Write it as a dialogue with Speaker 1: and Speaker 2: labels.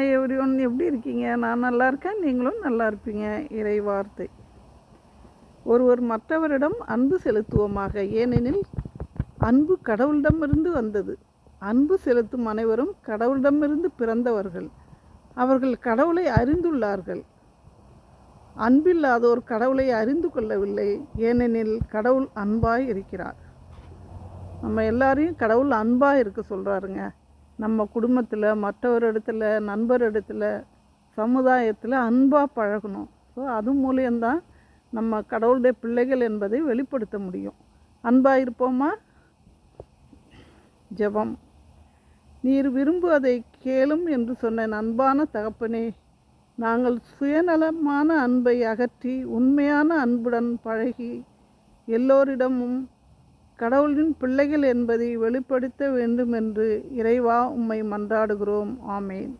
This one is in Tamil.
Speaker 1: எவ்ரிஒன் எப்படி இருக்கீங்க? நான் நல்லா இருக்கேன். நீங்களும் நல்லா இருப்பீங்க. இறை வார்த்தை. ஒருவர் மற்றவரிடம் அன்பு செலுத்துவோமாக, ஏனெனில் அன்பு கடவுளிடமிருந்து வந்தது. அன்பு செலுத்தும் அனைவரும் கடவுளிடமிருந்து பிறந்தவர்கள். அவர்கள் கடவுளை அறிந்துள்ளார்கள். அன்பில்லாதோர் கடவுளை அறிந்து கொள்ளவில்லை, ஏனெனில் கடவுள் அன்பாய் இருக்கிறார். நம்ம எல்லாரையும் கடவுள் அன்பாக இருக்க சொல்கிறாருங்க. நம்ம குடும்பத்தில், மற்றவரிடத்துல, நண்பரிடத்துல, சமுதாயத்தில் அன்பாக பழகணும். ஸோ அது மூலியம்தான் நம்ம கடவுளுடைய பிள்ளைகள் என்பதை வெளிப்படுத்த முடியும். அன்பாக இருப்போமா? ஜெபம். நீர் விரும்புவதை கேளும் என்று சொன்ன அன்பான தகப்பனே, நாங்கள் சுயநலமான அன்பை அகற்றி உண்மையான அன்புடன் பழகி எல்லோரிடமும் கடவுளின் பிள்ளைகள் என்பதை வெளிப்படுத்த வேண்டும் என்று இறைவா உம்மை மன்றாடுகிறோம். ஆமேன்.